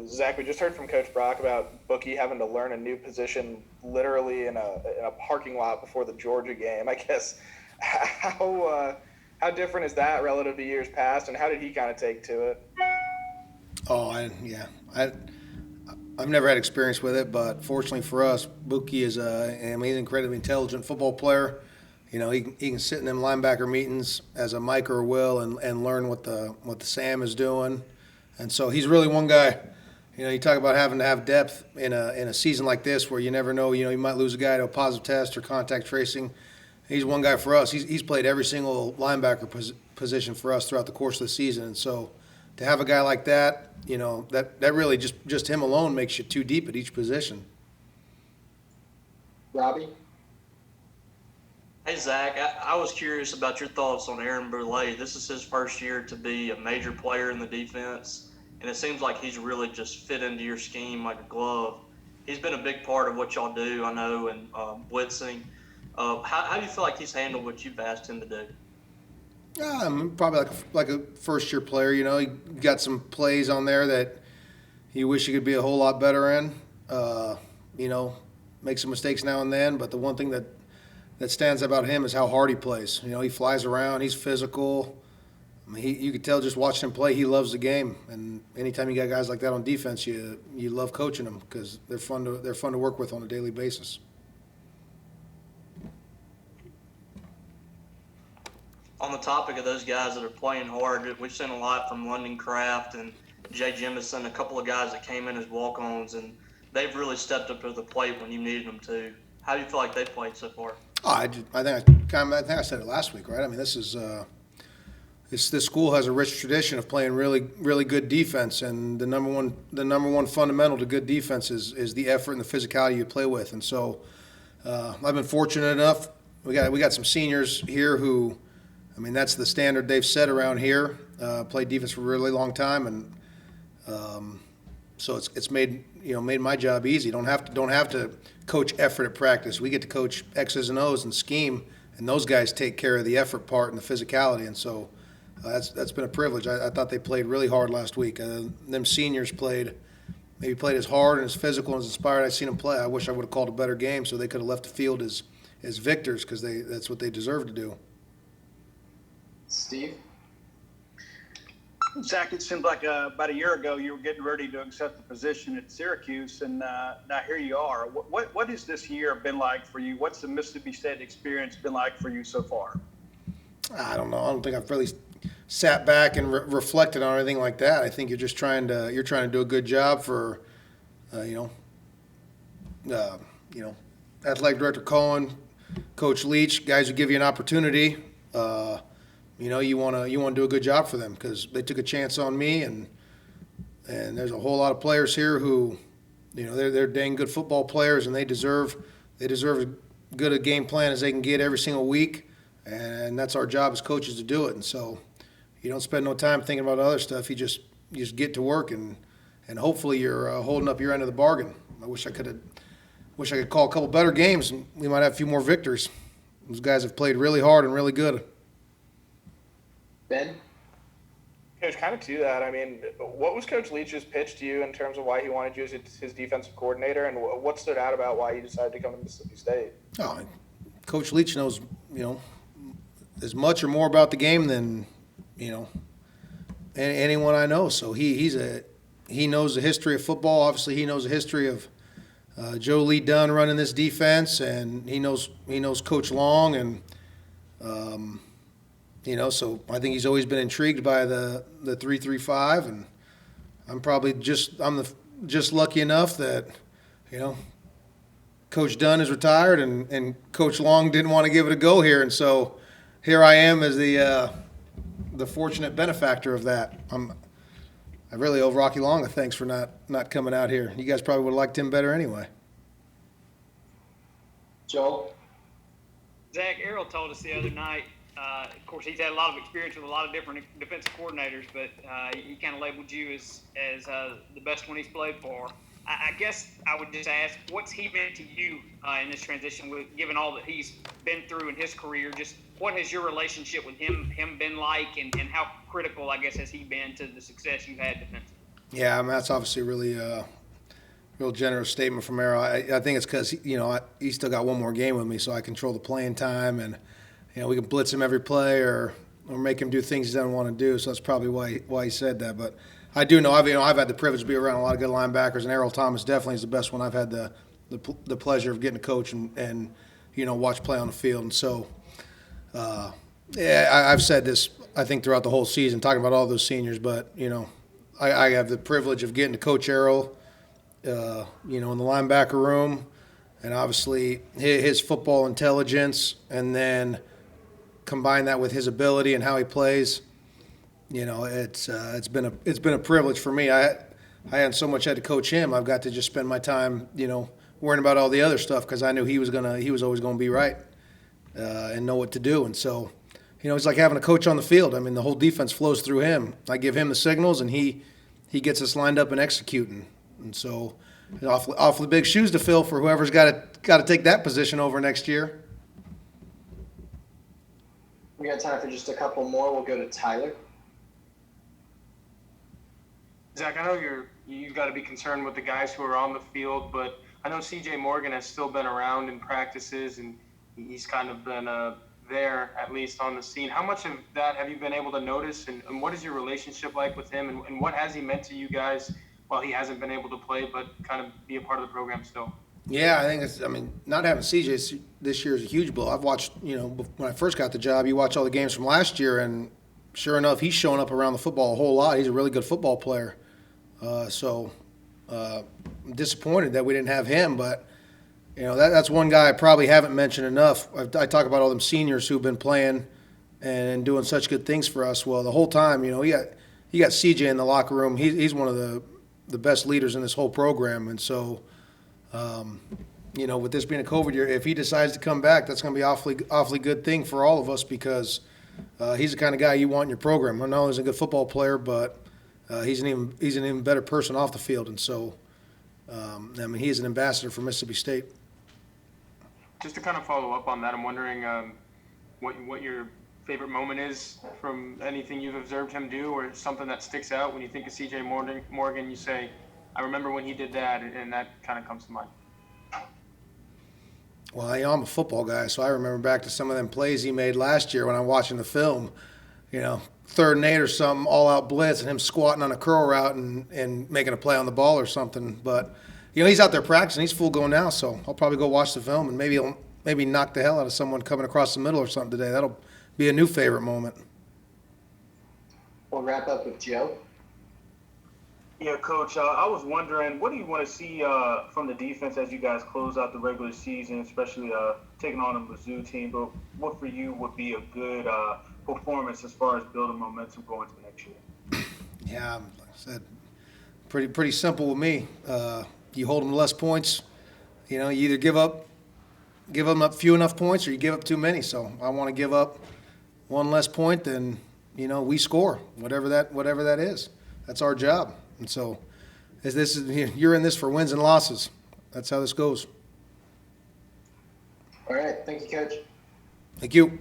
Zach, we just heard from Coach Brock about Bookie having to learn a new position literally in a parking lot before the Georgia game. I guess how different is that relative to years past, and how did he kind of take to it? Oh, I've never had experience with it, but fortunately for us, Buki is he's an incredibly intelligent football player. You know, he can sit in them linebacker meetings as a Mike or a Will and learn what the Sam is doing, and so he's really one guy. You know, you talk about having to have depth in a season like this where you never know. You know, you might lose a guy to a positive test or contact tracing. He's one guy for us. He's played every single linebacker position for us throughout the course of the season, and so to have a guy like that, you know, that really just him alone makes you too deep at each position. Robbie? Hey, Zach, I was curious about your thoughts on Aaron Burley. This is his first year to be a major player in the defense, and it seems like he's really just fit into your scheme like a glove. He's been a big part of what y'all do, I know, and blitzing. How do you feel like he's handled what you've asked him to do? Probably like a first year player. You know, he got some plays on there that he wish he could be a whole lot better in. You know, make some mistakes now and then, but the one thing that stands out about him is how hard he plays. You know, he flies around, he's physical. I mean, you could tell just watching him play, he loves the game. And anytime you got guys like that on defense, you love coaching them because they're fun to work with on a daily basis. On the topic of those guys that are playing hard, we've seen a lot from London Kraft and Jay Jemison, a couple of guys that came in as walk-ons, and they've really stepped up to the plate when you needed them to. How do you feel like they've played so far? Oh, I think I said it last week, right? I mean, this school has a rich tradition of playing really good defense, and the number one fundamental to good defense is the effort and the physicality you play with. And so, I've been fortunate enough. We got some seniors here who, I mean, that's the standard they've set around here. Played defense for a really long time, and so it's made my job easy. Don't have to coach effort at practice. We get to coach X's and O's and scheme, and those guys take care of the effort part and the physicality. And so that's been a privilege. I thought they played really hard last week. Them seniors played as hard and as physical and as inspired I've seen them play. I wish I would have called a better game so they could have left the field as victors because that's what they deserve to do. Steve? Zach, it seemed like about a year ago you were getting ready to accept the position at Syracuse, and now here you are. What has this year been like for you? What's the Mississippi State experience been like for you so far? I don't know. I don't think I've really sat back and reflected on anything like that. I think you're just trying to do a good job for, athletic director Cohen, Coach Leach, guys who give you an opportunity. You want to do a good job for them because they took a chance on me, and there's a whole lot of players here who, they're dang good football players, and they deserve as good a game plan as they can get every single week, and that's our job as coaches to do it. And so, you don't spend no time thinking about other stuff. You just get to work, and hopefully you're holding up your end of the bargain. I wish I could call a couple better games, and we might have a few more victories. Those guys have played really hard and really good. Ben? Coach, kind of to that, I mean, what was Coach Leach's pitch to you in terms of why he wanted you as his defensive coordinator, and what stood out about why you decided to come to Mississippi State? Oh, Coach Leach knows, as much or more about the game than, anyone I know. So he knows the history of football. Obviously, he knows the history of Joe Lee Dunn running this defense, and he knows Coach Long, and so I think he's always been intrigued by the 3-3-5, and I'm just lucky enough that Coach Dunn is retired, and Coach Long didn't want to give it a go here, and so here I am as the fortunate benefactor of that. I really owe Rocky Long a thanks for not coming out here. You guys probably would have liked him better anyway. Joe? Zach, Errol told us the other night, of course, he's had a lot of experience with a lot of different defensive coordinators, but he kind of labeled you as the best one he's played for. I guess I would just ask, what's he meant to you in this transition, given all that he's been through in his career? Just what has your relationship with him been like, and how critical, I guess, has he been to the success you've had defensively? Yeah, I mean, that's obviously really real generous statement from Errol. I think it's because he still got one more game with me, so I control the playing time, and we can blitz him every play or make him do things he doesn't want to do. So that's probably why he said that. But I do know I've had the privilege to be around a lot of good linebackers, and Errol Thomas definitely is the best one I've had the pleasure of getting to coach and watch play on the field. And so I've said this I think throughout the whole season, talking about all those seniors, but I have the privilege of getting to coach Errol. In the linebacker room, and obviously his football intelligence, and then combine that with his ability and how he plays. It's been a privilege for me. I hadn't so much had to coach him. I've got to just spend my time, worrying about all the other stuff because I knew he was always gonna be right and know what to do. And so, it's like having a coach on the field. I mean, the whole defense flows through him. I give him the signals, and he gets us lined up and executing. And so, awfully big shoes to fill for whoever's got to take that position over next year. We got time for just a couple more. We'll go to Tyler. Zach, I know you've got to be concerned with the guys who are on the field, but I know C.J. Morgan has still been around in practices, and he's kind of been there, at least on the scene. How much of that have you been able to notice, and what is your relationship like with him, and what has he meant to you guys while he hasn't been able to play but kind of be a part of the program still? Yeah, I think not having CJ this year is a huge blow. I've watched, when I first got the job, you watch all the games from last year, and sure enough, he's showing up around the football a whole lot. He's a really good football player. So I'm disappointed that we didn't have him, but that's one guy I probably haven't mentioned enough. I talk about all them seniors who've been playing and doing such good things for us. Well, the whole time, he got CJ in the locker room. He's one of the best leaders in this whole program, and so with this being a COVID year, if he decides to come back, that's going to be awfully good thing for all of us because he's the kind of guy you want in your program. I know he's a good football player, but he's an even better person off the field, and so he is an ambassador for Mississippi State. Just to kind of follow up on that, I'm wondering what your favorite moment is from anything you've observed him do, or something that sticks out when you think of C.J. Morgan. You say, I remember when he did that, and that kind of comes to mind. Well, I'm a football guy, so I remember back to some of them plays he made last year when I'm watching the film. 3rd and 8 or something, all-out blitz, and him squatting on a curl route and making a play on the ball or something. But, he's out there practicing. He's full go now, so I'll probably go watch the film, and maybe knock the hell out of someone coming across the middle or something today. That'll be a new favorite moment. We'll wrap up with Joe. Yeah, Coach, I was wondering, what do you want to see from the defense as you guys close out the regular season, especially taking on a Mizzou team? But what for you would be a good performance as far as building momentum going to next year? Yeah, like I said, pretty simple with me. You hold them to less points. You either give them up few enough points or you give up too many. So I want to give up one less point than we score, whatever that is. That's our job. And so, you're in this for wins and losses. That's how this goes. All right. Thank you, Coach. Thank you.